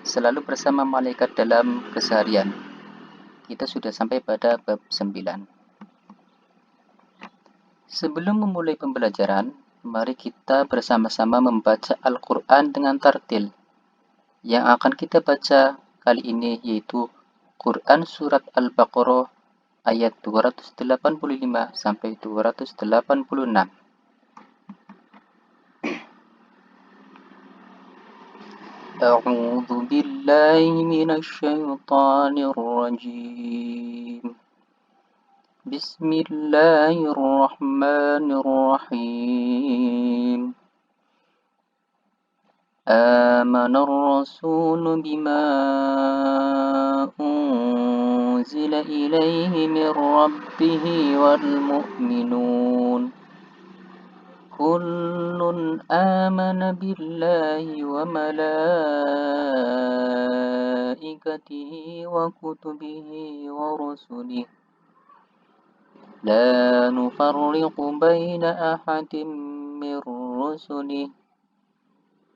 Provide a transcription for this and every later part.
selalu bersama malaikat dalam keseharian. Kita sudah sampai pada bab 9. Sebelum memulai pembelajaran, mari kita bersama-sama membaca Al-Quran dengan tartil. Yang akan kita baca kali ini yaitu Quran Surat Al-Baqarah ayat 285 sampai 286. أعوذ بالله من الشيطان الرجيم بسم الله الرحمن الرحيم آمن الرسول بما أنزل إليه من ربه والمؤمنون كل آمن بالله وملائكته وكتبه ورسله لا نفرق بين أحد من رسله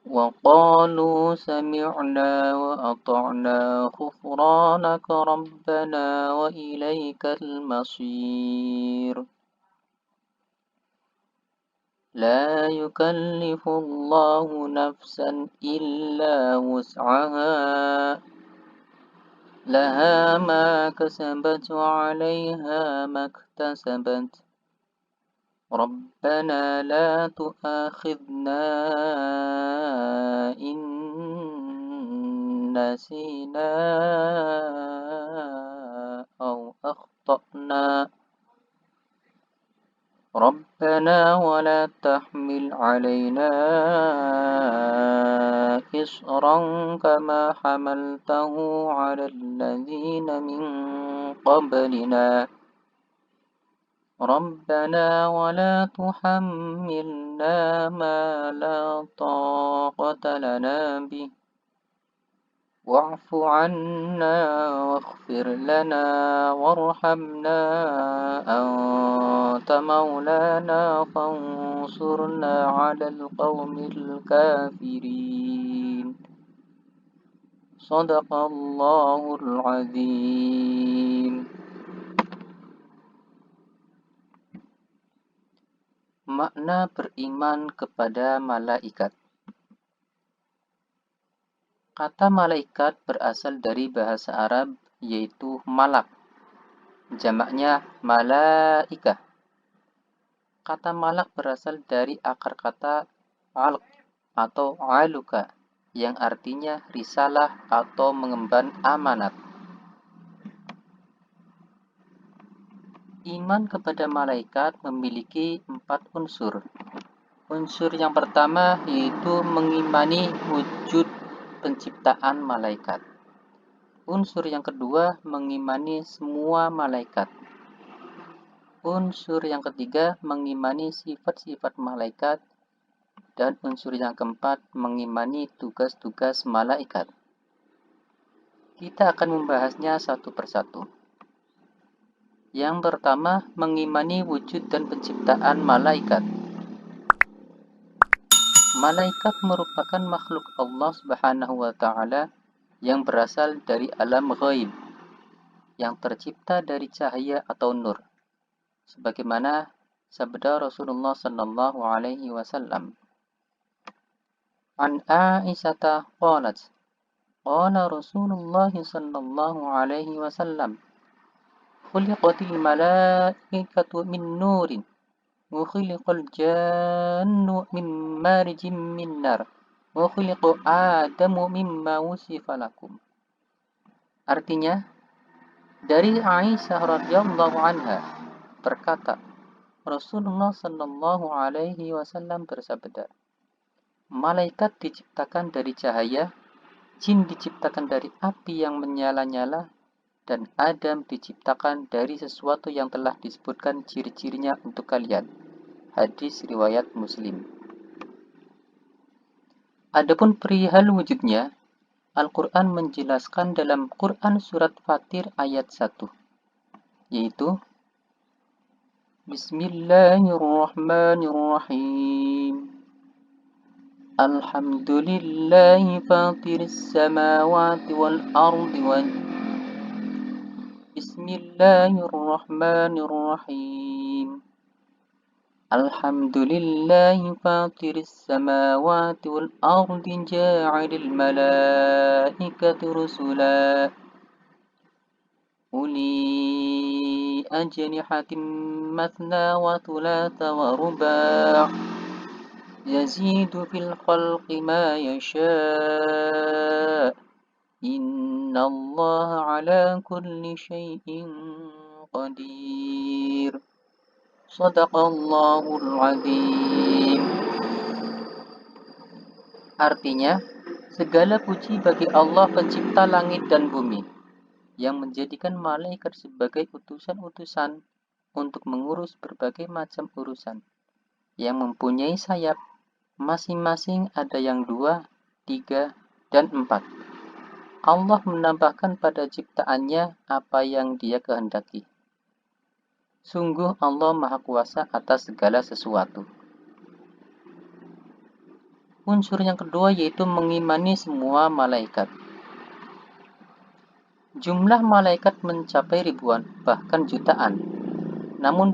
وقالوا سمعنا وأطعنا غفرانك ربنا وإليك المصير لا يكلف الله نفسا إلا وسعها لها ما كسبت وعليها ما اكتسبت ربنا لا تؤاخذنا إن نسينا أو أخطأنا ربنا ولا تحمل علينا إصرا كما حملته على الذين من قبلنا ربنا ولا تحملنا ما لا طاقة لنا به واعف عنا واغفر لنا وارحمنا أنت مولانا فانصرنا على القوم الكافرين صدق الله العظيم. Makna beriman kepada malaikat. Kata malaikat berasal dari bahasa Arab yaitu malak, jamaknya malaikah. Kata malak berasal dari akar kata alq atau aluka yang artinya risalah atau mengemban amanat. Iman kepada malaikat memiliki 4 unsur. Unsur yang pertama yaitu mengimani wujud penciptaan malaikat. Unsur yang kedua mengimani semua malaikat. Unsur yang ketiga mengimani sifat-sifat malaikat. Dan unsur yang keempat mengimani tugas-tugas malaikat. Kita akan membahasnya satu persatu. Yang pertama, mengimani wujud dan penciptaan malaikat. Malaikat merupakan makhluk Allah Subhanahu wa taala yang berasal dari alam ghaib, yang tercipta dari cahaya atau nur. Sebagaimana sabda Rasulullah sallallahu alaihi wasallam. An Aisyah qalat, qala Rasulullah sallallahu alaihi wasallam, khuliqatil malaikatu min nurin wa khuliqal jannu min marijim min nar wa khuliqa Adamu mimma wusifa lakum. Artinya, dari Aisyah radhiyallahu anha berkata, Rasulullah sallallahu alaihi wasallam bersabda, malaikat diciptakan dari cahaya, jin diciptakan dari api yang menyala-nyala, dan Adam diciptakan dari sesuatu yang telah disebutkan ciri-cirinya untuk kalian. Hadis riwayat Muslim. Adapun perihal wujudnya, Al-Quran menjelaskan dalam Quran Surat Fatir ayat 1, yaitu Bismillahirrahmanirrahim. Alhamdulillahi fatiris samawati wal ardi wa Bismillahirrahmanirrahim. Alhamdulillahi fatiris samawati wal ardi ja'ilil malaikati rusula uli ajnihatin mathna wa thulatha wa ruba' yazidu fil khalqi ma yasha' innallaha ala kulli syai'in qadir. Shadaqallahul azim. Artinya, segala puji bagi Allah pencipta langit dan bumi, yang menjadikan malaikat sebagai utusan-utusan untuk mengurus berbagai macam urusan, yang mempunyai sayap, masing-masing ada yang 2, 3, dan 4. Allah menambahkan pada ciptaannya apa yang Dia kehendaki. Sungguh Allah Maha Kuasa atas segala sesuatu. Unsur yang kedua yaitu mengimani semua malaikat. Jumlah malaikat mencapai ribuan, bahkan jutaan. Namun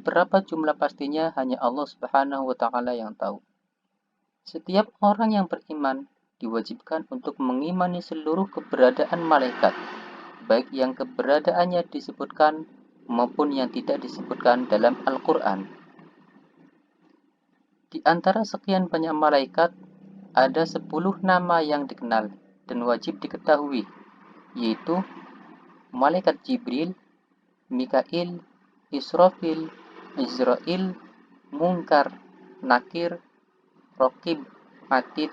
berapa jumlah pastinya hanya Allah Subhanahu wa taala yang tahu. Setiap orang yang beriman diwajibkan untuk mengimani seluruh keberadaan malaikat, baik yang keberadaannya disebutkan maupun yang tidak disebutkan dalam Al-Quran. Di antara sekian banyak malaikat, ada 10 nama yang dikenal dan wajib diketahui, yaitu Malaikat Jibril, Mikail, Israfil, Israil, Munkar, Nakir, Raqib, Atid,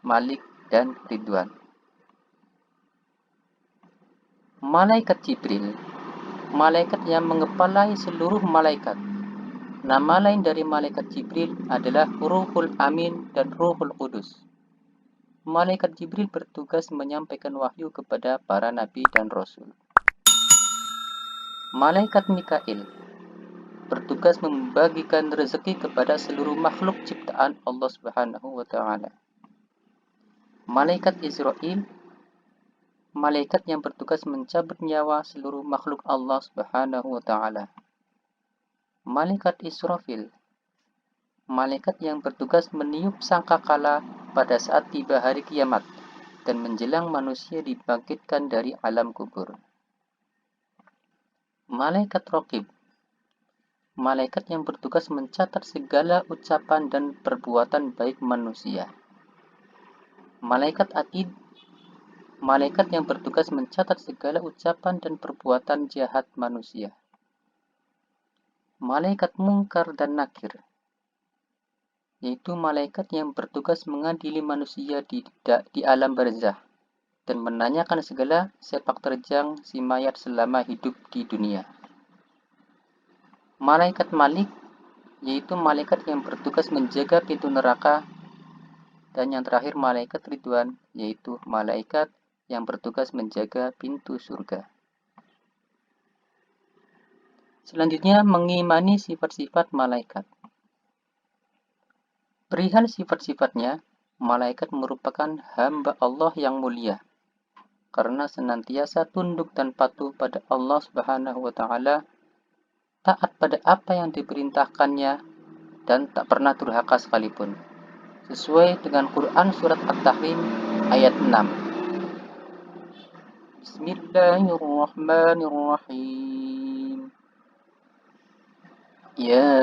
Malik, dan Ridwan. Malaikat Jibril, malaikat yang mengepalai seluruh malaikat. Nama lain dari malaikat Jibril adalah Ruhul Amin dan Ruhul Qudus. Malaikat Jibril bertugas menyampaikan wahyu kepada para nabi dan rasul. Malaikat Mikail bertugas membagikan rezeki kepada seluruh makhluk ciptaan Allah Subhanahu wa taala. Malaikat Israil, malaikat yang bertugas mencabut nyawa seluruh makhluk Allah Subhanahu wa taala. Malaikat Israfil, malaikat yang bertugas meniup sangkakala pada saat tiba hari kiamat dan menjelang manusia dibangkitkan dari alam kubur. Malaikat Raqib, malaikat yang bertugas mencatat segala ucapan dan perbuatan baik manusia. Malaikat Atid, malaikat yang bertugas mencatat segala ucapan dan perbuatan jahat manusia. Malaikat Munkar dan Nakir, yaitu malaikat yang bertugas mengadili manusia di alam barzah dan menanyakan segala sepak terjang si mayat selama hidup di dunia. Malaikat Malik, yaitu malaikat yang bertugas menjaga pintu neraka. Dan yang terakhir malaikat Ridwan, yaitu malaikat yang bertugas menjaga pintu surga. Selanjutnya, mengimani sifat-sifat malaikat. Perihal sifat-sifatnya, malaikat merupakan hamba Allah yang mulia, karena senantiasa tunduk dan patuh pada Allah Subhanahu wa taala, taat pada apa yang diperintahkannya, dan tak pernah durhaka sekalipun. Sesuai dengan Quran Surat At-Tahrim ayat 6. Bismillahirrahmanirrahim. Ya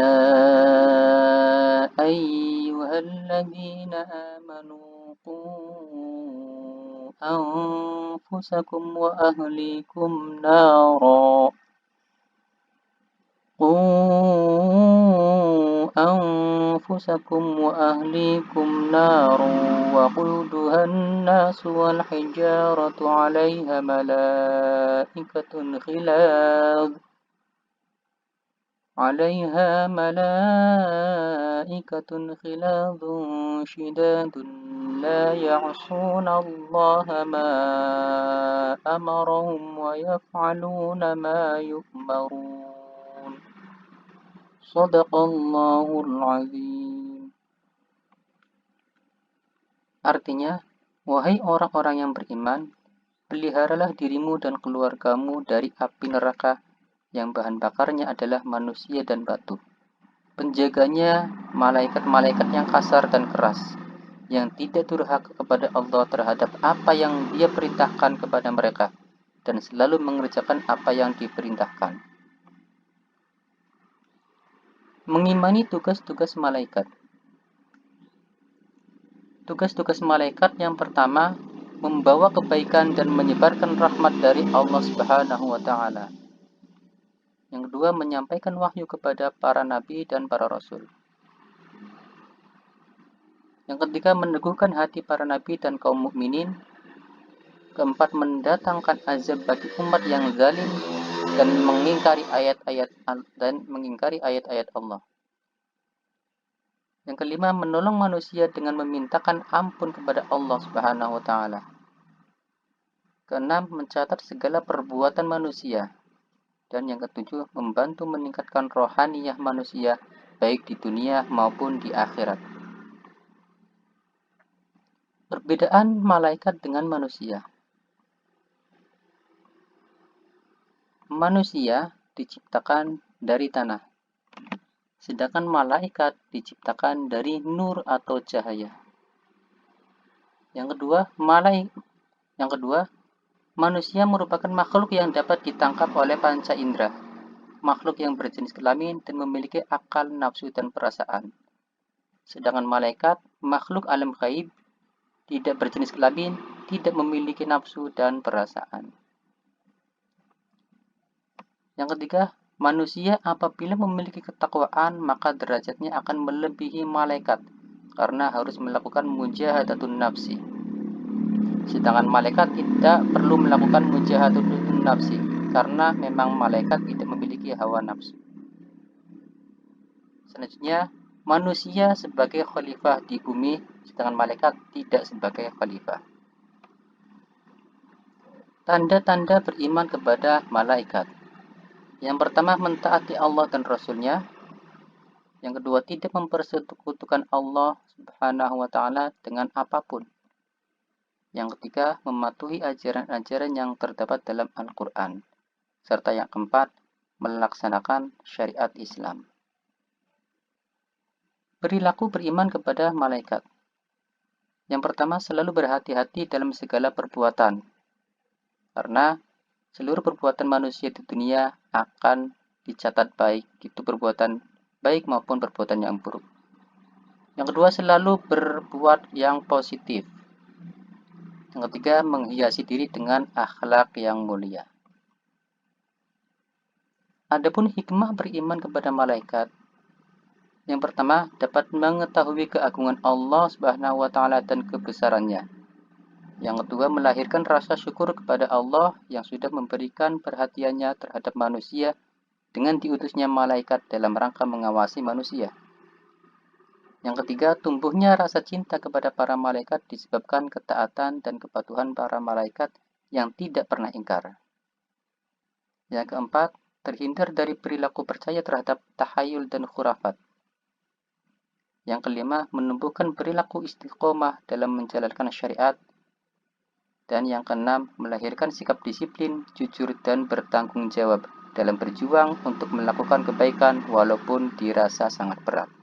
ayyuhalladzina amanu qu anfusakum wa ahlikum nara. أنفسكم وأهليكم نار وقودها الناس والحجارة عليها ملائكة غلاظ شداد لا يعصون الله ما أمرهم ويفعلون ما يؤمرون. Shadaqallahul azim. Artinya, wahai orang-orang yang beriman, peliharalah dirimu dan keluargamu dari api neraka yang bahan bakarnya adalah manusia dan batu. Penjaganya malaikat-malaikat yang kasar dan keras, yang tidak durhaka kepada Allah terhadap apa yang Dia perintahkan kepada mereka, dan selalu mengerjakan apa yang diperintahkan. Mengimani tugas-tugas malaikat. Tugas-tugas malaikat yang pertama, membawa kebaikan dan menyebarkan rahmat dari Allah Subhanahu wa taala. Yang kedua, menyampaikan wahyu kepada para nabi dan para rasul. Yang ketiga, meneguhkan hati para nabi dan kaum mukminin. Keempat, mendatangkan azab bagi umat yang zalim dan mengingkari ayat-ayat Allah. Yang kelima, menolong manusia dengan memintakan ampun kepada Allah Subhanahu wa taala. Keenam, mencatat segala perbuatan manusia. Dan yang ketujuh, membantu meningkatkan rohaniyah manusia baik di dunia maupun di akhirat. Perbedaan malaikat dengan manusia. Manusia diciptakan dari tanah, sedangkan malaikat diciptakan dari nur atau cahaya. Yang kedua, manusia merupakan makhluk yang dapat ditangkap oleh panca indera, makhluk yang berjenis kelamin dan memiliki akal, nafsu, dan perasaan. Sedangkan malaikat, makhluk alam gaib, tidak berjenis kelamin, tidak memiliki nafsu dan perasaan. Yang ketiga, manusia apabila memiliki ketakwaan, maka derajatnya akan melebihi malaikat, karena harus melakukan mujahadatun nafsi. Sedangkan malaikat tidak perlu melakukan mujahadatun nafsi, karena memang malaikat tidak memiliki hawa nafsu. Selanjutnya, manusia sebagai khalifah di bumi, sedangkan malaikat tidak sebagai khalifah. Tanda-tanda beriman kepada malaikat. Yang pertama, mentaati Allah dan Rasul-Nya. Yang kedua, tidak mempersekutukan Allah Subhanahu wa taala dengan apapun. Yang ketiga, mematuhi ajaran-ajaran yang terdapat dalam Al-Qur'an. Serta yang keempat, melaksanakan syariat Islam. Perilaku beriman kepada malaikat. Yang pertama, selalu berhati-hati dalam segala perbuatan. Karena seluruh perbuatan manusia di dunia akan dicatat baik, itu perbuatan baik maupun perbuatan yang buruk. Yang kedua, selalu berbuat yang positif. Yang ketiga, menghiasi diri dengan akhlak yang mulia. Adapun hikmah beriman kepada malaikat. Yang pertama, dapat mengetahui keagungan Allah Subhanahu wa taala dan kebesarannya. Yang kedua, melahirkan rasa syukur kepada Allah yang sudah memberikan perhatiannya terhadap manusia dengan diutusnya malaikat dalam rangka mengawasi manusia. Yang ketiga, tumbuhnya rasa cinta kepada para malaikat disebabkan ketaatan dan kepatuhan para malaikat yang tidak pernah ingkar. Yang keempat, terhindar dari perilaku percaya terhadap tahayul dan khurafat. Yang kelima, menumbuhkan perilaku istiqomah dalam menjalankan syariat. Dan yang keenam, melahirkan sikap disiplin, jujur, dan bertanggung jawab dalam berjuang untuk melakukan kebaikan walaupun dirasa sangat berat.